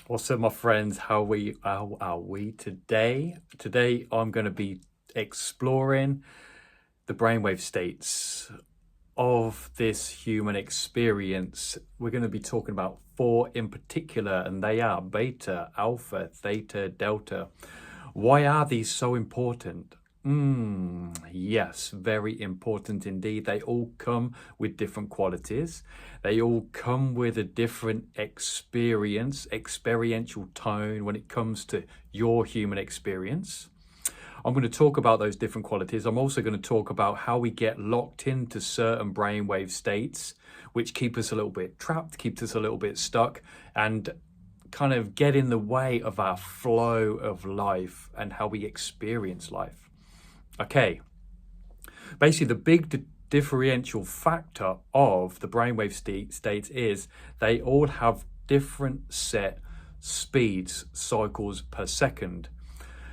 What's up, my friends? How are we today? Today, I'm going to be exploring the brainwave states of this human experience. We're going to be talking about four in particular, and they are beta, alpha, theta, delta. Why are these so important? Yes, very important indeed. They all come with different qualities. They all come with a different experiential tone when it comes to your human experience. I'm going to talk about those different qualities. I'm also going to talk about how we get locked into certain brainwave states, which keep us a little bit trapped, keep us a little bit stuck, and kind of get in the way of our flow of life and how we experience life. Okay, basically the big differential factor of the brainwave states is they all have different set speeds, cycles per second.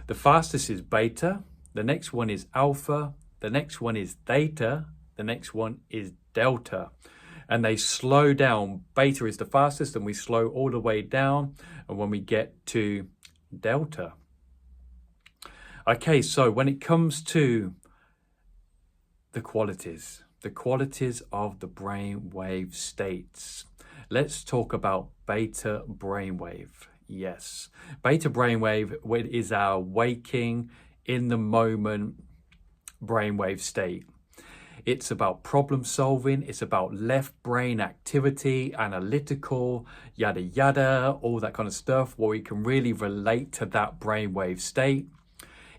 The fastest is beta, the next one is alpha, the next one is theta, the next one is delta. And they slow down. Beta is the fastest and we slow all the way down. And when we get to delta. Okay, so when it comes to the qualities of the brainwave states, let's talk about beta brainwave. Yes, beta brainwave is our waking in the moment brainwave state. It's about problem solving, it's about left brain activity, analytical, yada yada, all that kind of stuff where we can really relate to that brainwave state.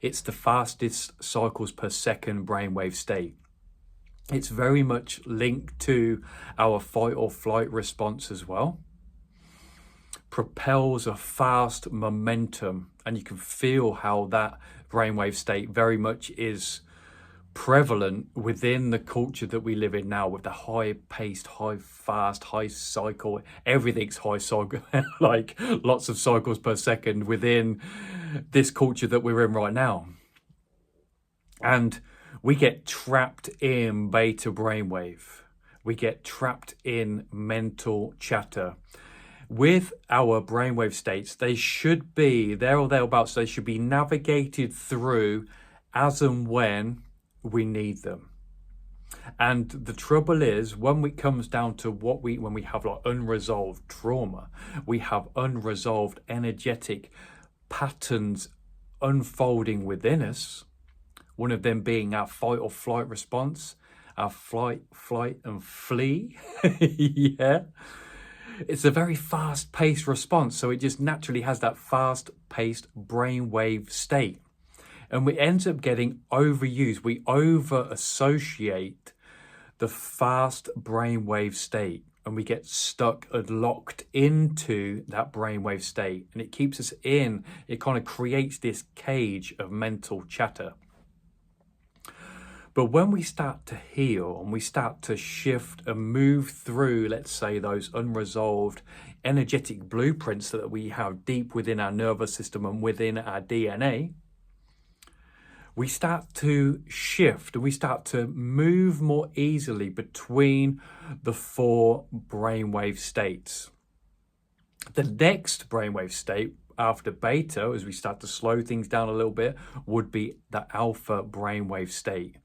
It's the fastest cycles per second brainwave state. It's very much linked to our fight or flight response as well. Propels a fast momentum, and you can feel how that brainwave state very much is prevalent within the culture that we live in now, with the high paced, high fast, high cycle, everything's high cycle, like lots of cycles per second within this culture that we're in right now. And we get trapped in beta brainwave. We get trapped in mental chatter. With our brainwave states, they should be there or thereabouts. They should be navigated through as and when we need them. And the trouble is, when it comes down to when we have like unresolved trauma, we have unresolved energetic patterns unfolding within us. One of them being our fight or flight response, our flight, and flee. Yeah. It's a very fast-paced response, so it just naturally has that fast-paced brainwave state. And we end up getting overused. We over-associate the fast brainwave state, and we get stuck and locked into that brainwave state. And it keeps us in, it kind of creates this cage of mental chatter. But when we start to heal and we start to shift and move through, let's say, those unresolved energetic blueprints that we have deep within our nervous system and within our DNA, we start to shift and we start to move more easily between the four brainwave states. The next brainwave state after beta, as we start to slow things down a little bit, would be the alpha brainwave state.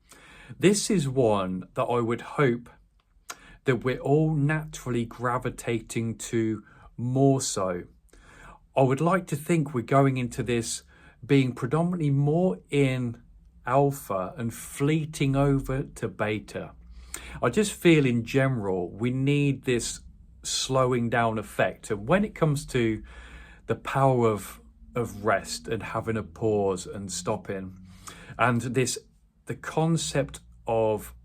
This is one that I would hope that we're all naturally gravitating to more so. I would like to think we're going into this being predominantly more in alpha and fleeting over to beta. I just feel in general we need this slowing down effect. And when it comes to the power of rest and having a pause and stopping, and the concept of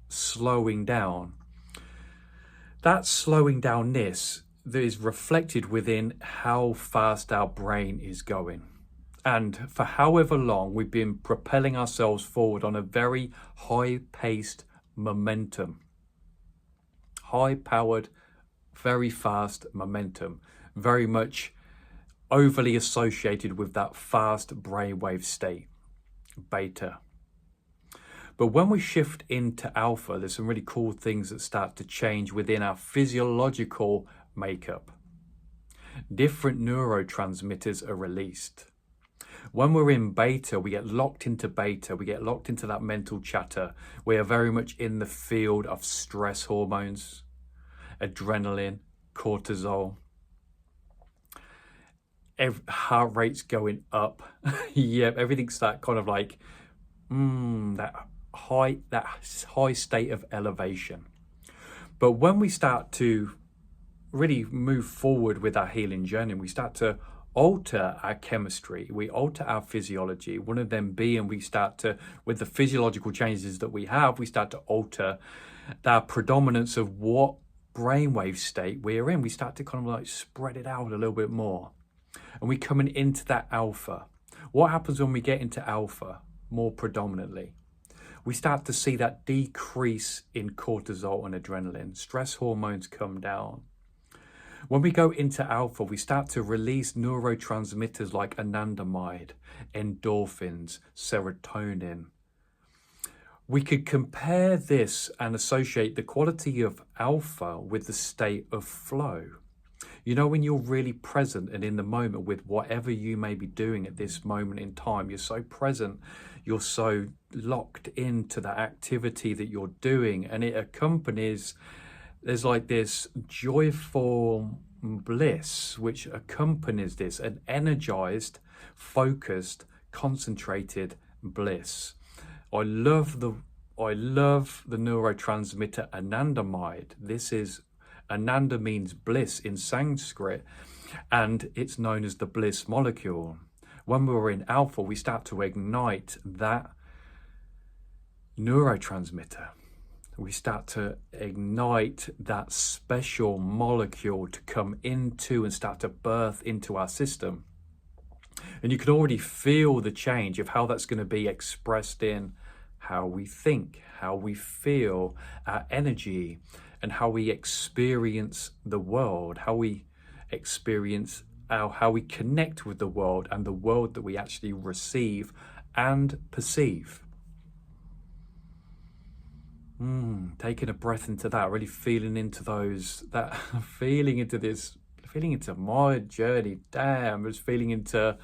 slowing down, that slowing downness that is reflected within how fast our brain is going. And for however long we've been propelling ourselves forward on a very high-paced momentum. High-powered, very fast momentum. Very much overly associated with that fast brainwave state, beta. But when we shift into alpha, there's some really cool things that start to change within our physiological makeup. different neurotransmitters are released. When we're in beta, we get locked into beta, we get locked into that mental chatter. We are very much in the field of stress hormones, adrenaline, cortisol. Heart rate's going up. Yeah, everything's that kind of like that high state of elevation. But when we start to really move forward with our healing journey, we start to alter our chemistry, we alter our physiology. One of them being, we start to, with the physiological changes that we have, we start to alter the predominance of what brainwave state we're in. We start to kind of like spread it out a little bit more. And we're coming into that alpha. What happens when we get into alpha more predominantly? We start to see that decrease in cortisol and adrenaline. Stress hormones come down. When we go into alpha, we start to release neurotransmitters like anandamide, endorphins, serotonin. We could compare this and associate the quality of alpha with the state of flow. You know, when you're really present and in the moment with whatever you may be doing at this moment in time, you're so present, you're so locked into that activity that you're doing, and it accompanies, there's like this joyful bliss which accompanies this, an energized, focused, concentrated bliss. I love the neurotransmitter anandamide. This is, Ananda means bliss in Sanskrit, and it's known as the bliss molecule. When we're in alpha, we start to ignite that neurotransmitter. We start to ignite that special molecule to come into and start to birth into our system. And you can already feel the change of how that's going to be expressed in how we think, how we feel, our energy, and how we experience the world, how we experience how we connect with the world and the world that we actually receive and perceive. Taking a breath into that, really feeling into those, that feeling into my journey. Damn, just feeling into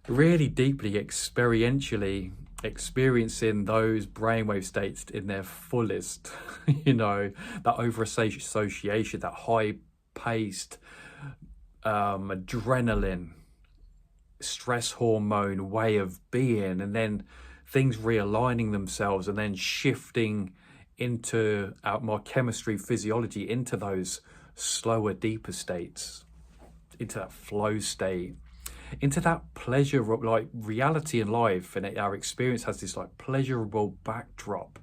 really deeply experientially experiencing those brainwave states in their fullest. You know, that over association, that high paced adrenaline, stress hormone way of being, and then things realigning themselves and then shifting into my chemistry, physiology, into those slower, deeper states, into that flow state, into that pleasure, like reality in life. And our experience has this like pleasurable backdrop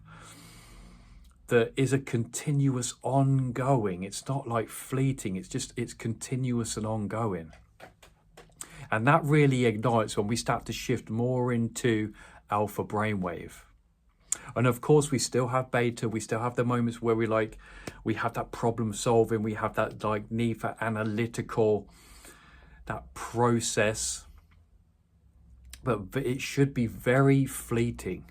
that is a continuous ongoing. It's not like fleeting, it's continuous and ongoing. And that really ignites when we start to shift more into alpha brainwave. And of course, we still have beta. We still have the moments where we have that problem solving. We have that like need for analytical, that process. But it should be very fleeting.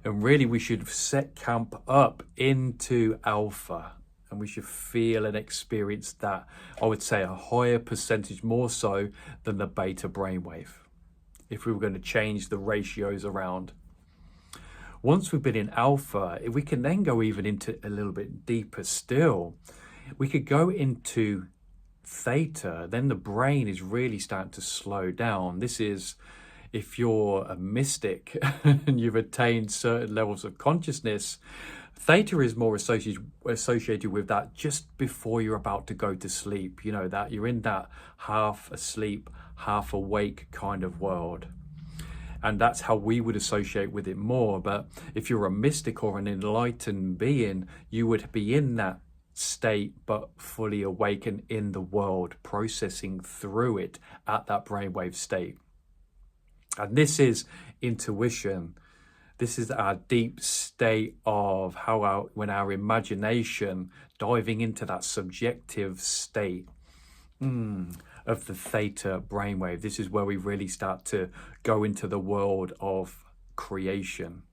And really, we should set camp up into alpha. And we should feel and experience that, I would say, a higher percentage, more so than the beta brainwave, if we were going to change the ratios around. Once we've been in alpha, if we can then go even into a little bit deeper still, we could go into theta. Then the brain is really starting to slow down. This is, if you're a mystic and you've attained certain levels of consciousness, theta is more associated with that just before you're about to go to sleep. You know, that you're in that half asleep, half awake kind of world. And that's how we would associate with it more. But if you're a mystic or an enlightened being, you would be in that state, but fully awake and in the world, processing through it at that brainwave state. And this is intuition. This is our deep state of when our imagination diving into that subjective state of the theta brainwave. This is where we really start to go into the world of creation.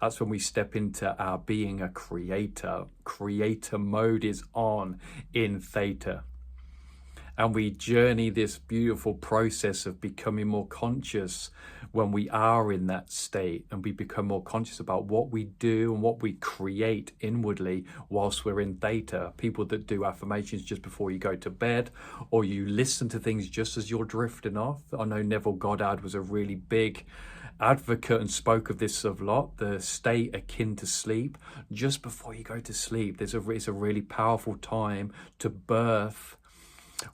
That's when we step into our being a creator. Creator mode is on in theta. And we journey this beautiful process of becoming more conscious when we are in that state, and we become more conscious about what we do and what we create inwardly whilst we're in theta. People that do affirmations just before you go to bed, or you listen to things just as you're drifting off. I know Neville Goddard was a really big advocate and spoke of this a lot, the state akin to sleep. Just before you go to sleep, it's a really powerful time to birth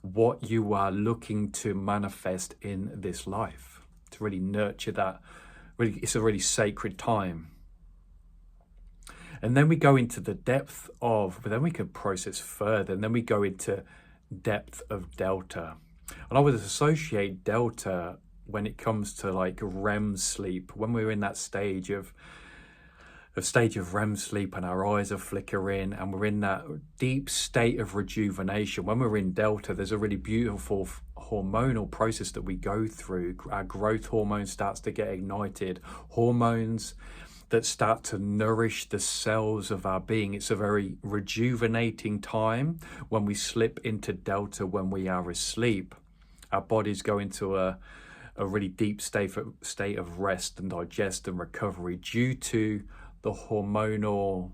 what you are looking to manifest in this life, to really nurture that. Really, it's a really sacred time. And then we go into the depth of, but then we can process further, and then we go into depth of delta. And I would associate delta when it comes to like REM sleep, when we're in that stage of REM sleep and our eyes are flickering and we're in that deep state of rejuvenation. When we're in delta, there's a really beautiful hormonal process that we go through. Our growth hormone starts to get ignited, hormones that start to nourish the cells of our being. It's a very rejuvenating time when we slip into delta when we are asleep. Our bodies go into a really deep state of rest and digest and recovery due to the hormonal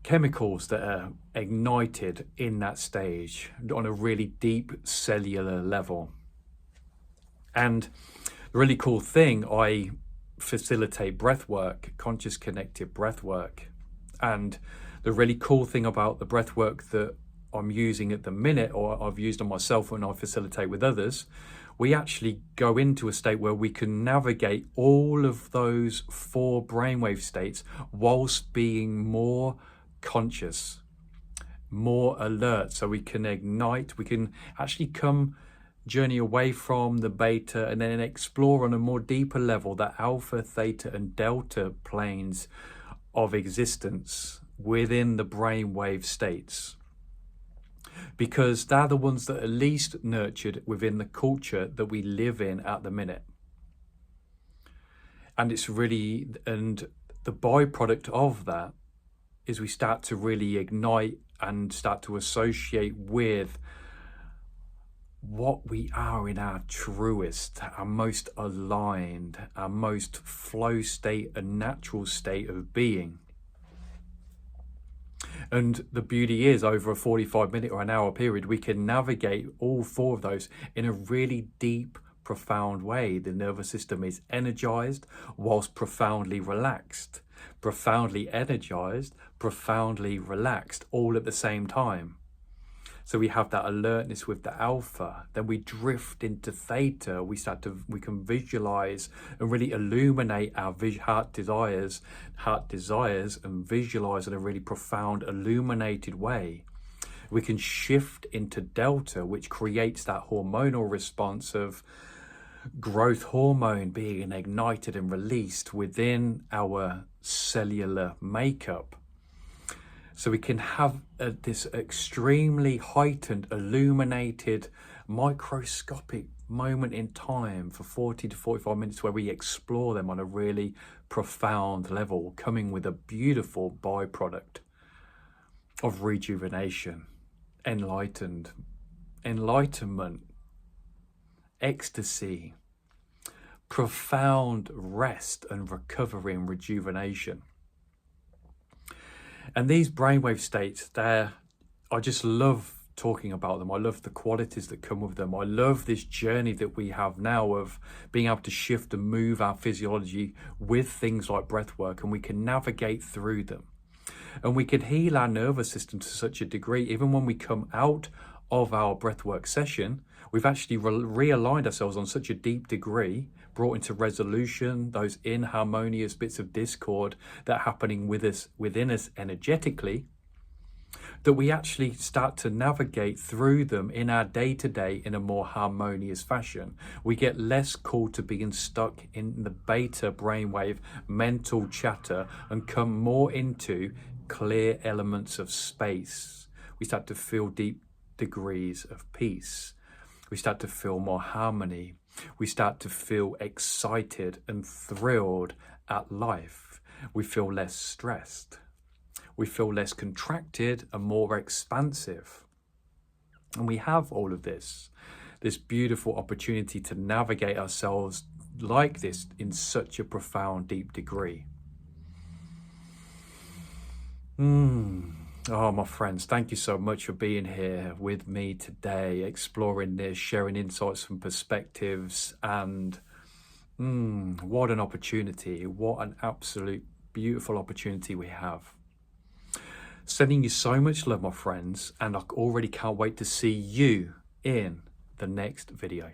chemicals that are ignited in that stage on a really deep cellular level. And the really cool thing, I facilitate breath work, conscious connected breath work. And the really cool thing about the breath work that I'm using at the minute, or I've used on myself when I facilitate with others, we actually go into a state where we can navigate all of those 4 brainwave states whilst being more conscious, more alert. So we can ignite, we can actually journey away from the beta and then explore on a more deeper level the alpha, theta and delta planes of existence within the brainwave states, because they're the ones that are least nurtured within the culture that we live in at the minute. And it's really, and the byproduct of that is we start to really ignite and start to associate with what we are in our truest, our most aligned, our most flow state and natural state of being. And the beauty is, over a 45-minute or an hour period, we can navigate all 4 of those in a really deep, profound way. The nervous system is energized whilst profoundly relaxed, profoundly energized, profoundly relaxed, all at the same time. So we have that alertness with the alpha, then we drift into theta, we can visualize and really illuminate our heart desires and visualize in a really profound illuminated way. We can shift into delta, which creates that hormonal response of growth hormone being ignited and released within our cellular makeup. So we can have this extremely heightened, illuminated, microscopic moment in time for 40 to 45 minutes where we explore them on a really profound level, coming with a beautiful byproduct of rejuvenation, enlightenment, ecstasy, profound rest and recovery and rejuvenation. And these brainwave states, I just love talking about them. I love the qualities that come with them. I love this journey that we have now of being able to shift and move our physiology with things like breath work, and we can navigate through them. And we can heal our nervous system to such a degree, even when we come out of our breathwork session, we've actually realigned ourselves on such a deep degree, brought into resolution, those inharmonious bits of discord that are happening within us energetically, that we actually start to navigate through them in our day-to-day in a more harmonious fashion. We get less called to being stuck in the beta brainwave mental chatter and come more into clear elements of space. We start to feel deep degrees of peace. We start to feel more harmony. We start to feel excited and thrilled at life. We feel less stressed. We feel less contracted and more expansive. And we have all of this beautiful opportunity to navigate ourselves like this in such a profound, deep degree. Oh, my friends, thank you so much for being here with me today, exploring this, sharing insights and perspectives. And what an opportunity, what an absolute beautiful opportunity we have. Sending you so much love, my friends, and I already can't wait to see you in the next video.